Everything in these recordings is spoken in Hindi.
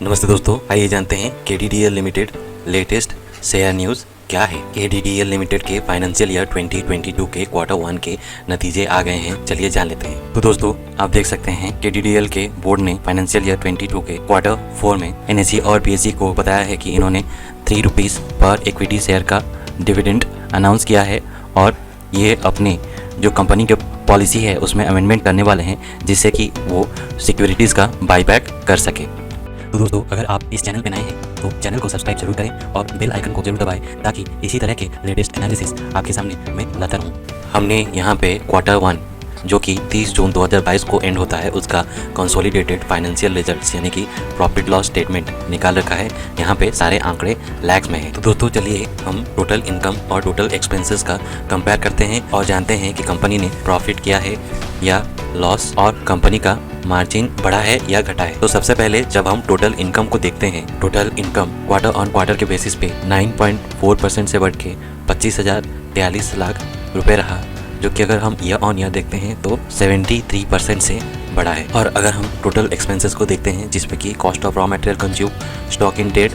नमस्ते दोस्तों, आइए जानते हैं KDDL limited latest share news क्या है। KDDL लिमिटेड के फाइनेंशियल ईयर 2022 के क्वार्टर 1 के नतीजे आ गए हैं, चलिए जान लेते हैं। तो दोस्तों आप देख सकते हैं KDDL के बोर्ड ने फाइनेंशियल ईयर 22 के क्वार्टर 4 में NSE और BSE को बताया है कि इन्होंने 3 रुपीज़ पर इक्विटी शेयर का डिविडेंड अनाउंस किया है और ये अपने जो कंपनी के पॉलिसी है उसमें अमेंडमेंट करने वाले हैं जिससे कि वो सिक्योरिटीज़ का बाईबैक कर सके। तो दोस्तों अगर आप इस चैनल पे नए हैं तो चैनल को सब्सक्राइब जरूर करें और बेल आइकन को जरूर दबाएं ताकि इसी तरह के लेटेस्ट एनालिसिस आपके सामने मैं लाता रहूं। हमने यहाँ पे क्वार्टर 1 जो कि 30 जून 2022 को एंड होता है उसका कंसोलिडेटेड फाइनेंशियल रिजल्ट्स यानी कि प्रॉफिट लॉस स्टेटमेंट निकाल रखा है। यहाँ पे सारे आंकड़े लैक्स में हैं। तो दोस्तों चलिए हम टोटल इनकम और टोटल एक्सपेंसेस का कंपेयर करते हैं और जानते हैं कि कंपनी ने प्रॉफिट किया है या लॉस और कंपनी का मार्जिन बढ़ा है या घटा है। तो सबसे पहले जब हम टोटल इनकम को देखते हैं, total income quarter on quarter के बेसिस पे 9.4% से बढ़ के 25,043 लाख रुपए रहा, जो कि अगर हम ईयर ऑन ईयर देखते हैं तो 73% से बढ़ा है। और अगर हम टोटल एक्सपेंसेस को देखते हैं जिसमें कि cost of raw material consume, stock in trade,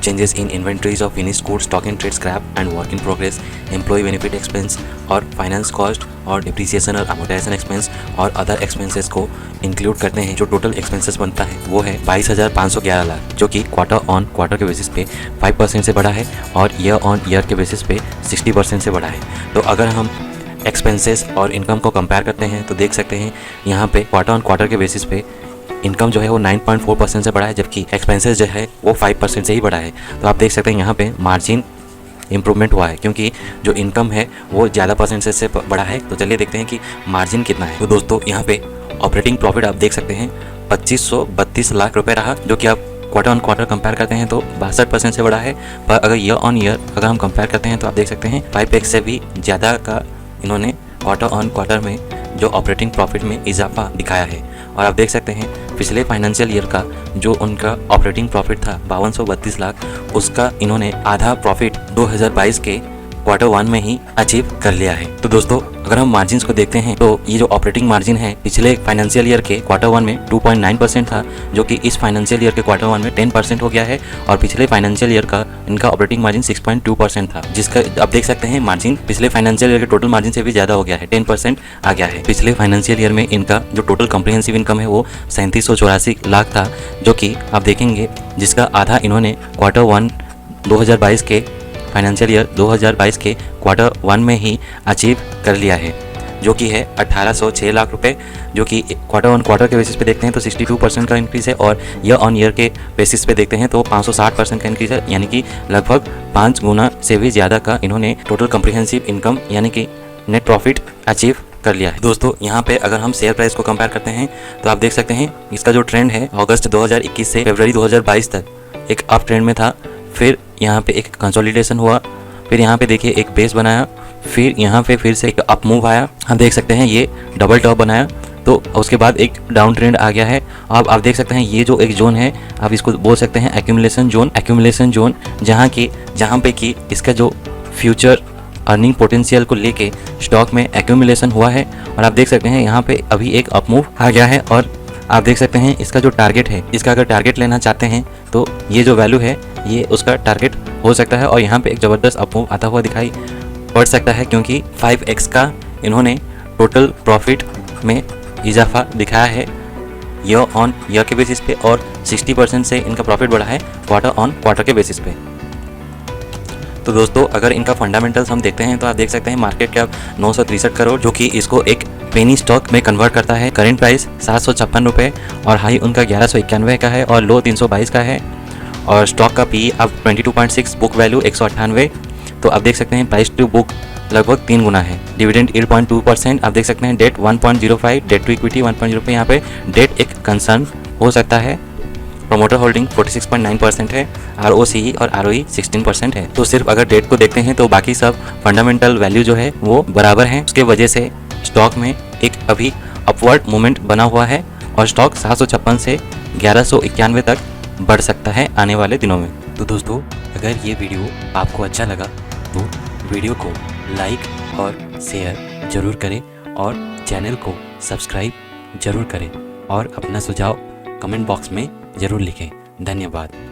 changes in inventories of finished goods, stock in trade, scrap and work in progress, employ benefit expense और फाइनेंस कॉस्ट और डिप्रिसिएशन और अमोर्टाइजेशन एक्सपेंस और अदर एक्सपेंसेस को इंक्लूड करते हैं। जो टोटल एक्सपेंसेस बनता है वो है 22,511 लाख, जो कि क्वार्टर ऑन क्वार्टर के बेसिस पे 5% से बढ़ा है और ईयर ऑन ईयर के बेसिस पे 60% से बढ़ा है। तो अगर हम एक्सपेंसेस और इनकम को कंपेयर करते हैं तो देख सकते हैं यहाँ पे क्वार्टर ऑन क्वार्टर के बेसिस पे इनकम जो है वो 9.4% से बढ़ा है, जबकि एक्सपेंसेस जो है वो 5% से ही बढ़ा है। तो आप देख सकते हैं यहाँ पे मार्जिन इंप्रूवमेंट हुआ है क्योंकि जो इनकम है वो ज़्यादा परसेंटेज से बढ़ा है। तो चलिए देखते हैं कि मार्जिन कितना है। तो दोस्तों यहाँ पे ऑपरेटिंग प्रॉफिट आप देख सकते हैं 2532 लाख रुपए रहा, जो कि आप क्वार्टर ऑन क्वार्टर कंपेयर करते हैं तो 62% से बढ़ा है। पर अगर ईयर ऑन ईयर अगर हम कंपेयर करते हैं तो आप देख सकते हैं 5x से भी ज़्यादा का इन्होंने क्वार्टर ऑन क्वार्टर में जो ऑपरेटिंग प्रॉफिट में इजाफा दिखाया है। और आप देख सकते हैं पिछले फाइनेंशियल ईयर का जो उनका ऑपरेटिंग प्रॉफिट था 5232 लाख, उसका इन्होंने आधा प्रॉफिट 2022 के क्वार्टर 1 में ही अचीव कर लिया है। तो दोस्तों अगर हम मार्जिन्स को देखते हैं तो ये जो ऑपरेटिंग मार्जिन है पिछले फाइनेंशियल ईयर के क्वार्टर 1 में 2.9% था, जो कि इस फाइनेंशियल ईयर के क्वार्टर 1 में 10% हो गया है। और पिछले फाइनेंशियल ईयर का इनका ऑपरेटिंग मार्जिन 6.2% था, जिसका आप देख सकते हैं मार्जिन पिछले फाइनेंशियल ईयर के टोटल मार्जिन से भी ज़्यादा हो गया है, 10% आ गया है। पिछले फाइनेंशियल ईयर में इनका जो टोटल कॉम्प्रिहेंसिव इनकम है वो 3784 लाख था, जो कि आप देखेंगे जिसका आधा इन्होंने क्वार्टर 1 2022 के फाइनेंशियल ईयर 2022 के क्वार्टर 1 में ही अचीव कर लिया है, जो कि है 1806 लाख रुपए, जो कि क्वार्टर ऑन क्वार्टर के बेसिस पे देखते हैं तो 62% का इंक्रीज़ है और ईयर ऑन ईयर के बेसिस पे देखते हैं तो 560% का इंक्रीज़ है, यानी कि लगभग 5 गुना से भी ज़्यादा का इन्होंने टोटल कॉम्प्रिहेंसिव इनकम यानी कि नेट प्रॉफिट अचीव कर लिया है। दोस्तों यहाँ पे अगर हम शेयर प्राइस को कंपेयर करते हैं तो आप देख सकते हैं इसका जो ट्रेंड है अगस्त 2021 से फरवरी 2022 तक एक अप ट्रेंड में था, फिर यहाँ पे एक कंसोलिडेशन हुआ, फिर यहाँ पे देखिए एक बेस बनाया, फिर यहाँ पे फिर से एक अप मूव आया, हम देख सकते हैं ये डबल टॉप बनाया, तो उसके बाद एक डाउन ट्रेंड आ गया है। अब आप देख सकते हैं ये जो एक जोन है आप इसको बोल सकते हैं एक्यूमुलेशन जोन, जहाँ पे कि इसका जो फ्यूचर अर्निंग पोटेंशियल को लेके स्टॉक में एक्यूमुलेशन हुआ है। और आप देख सकते हैं यहाँ पे अभी एक अप मूव आ गया है और आप देख सकते हैं इसका जो टारगेट है, इसका अगर टारगेट लेना चाहते हैं तो ये जो वैल्यू है ये उसका टारगेट हो सकता है। और यहाँ पे एक ज़बरदस्त अपमूव आता हुआ दिखाई पड़ सकता है क्योंकि 5x का इन्होंने टोटल प्रॉफिट में इजाफा दिखाया है ईयर ऑन ईयर के बेसिस पे और 60% से इनका प्रॉफिट बढ़ा है क्वार्टर ऑन क्वार्टर के बेसिस पे। तो दोस्तों अगर इनका फंडामेंटल्स हम देखते हैं तो आप देख सकते हैं मार्केट कैप 963 करोड़, जो कि इसको एक पेनी स्टॉक में कन्वर्ट करता है। करेंट प्राइस 756 रुपये और हाई उनका 1191 का है और लो 322 का है। और स्टॉक का पी अब 22.6, बुक वैल्यू 198। तो आप देख सकते हैं प्राइस टू बुक लगभग 3 गुना है। डिविडेंड 8.2%, आप देख सकते हैं डेट 1.05, डेट टू इक्विटी 1.0 पे यहाँ पे डेट एक कंसर्न हो सकता है। प्रोमोटर होल्डिंग 46.9% है, ROCE और ROE 16% है। तो सिर्फ अगर डेट को देखते हैं तो बाकी सब फंडामेंटल वैल्यू जो है वो बराबर है, उसके वजह से स्टॉक में एक अभी अपवर्ड मूवमेंट बना हुआ है और स्टॉक 756 से 1191 तक बढ़ सकता है आने वाले दिनों में। तो दोस्तों अगर ये वीडियो आपको अच्छा लगा तो वीडियो को लाइक और शेयर ज़रूर करें और चैनल को सब्सक्राइब ज़रूर करें और अपना सुझाव कमेंट बॉक्स में ज़रूर लिखें। धन्यवाद।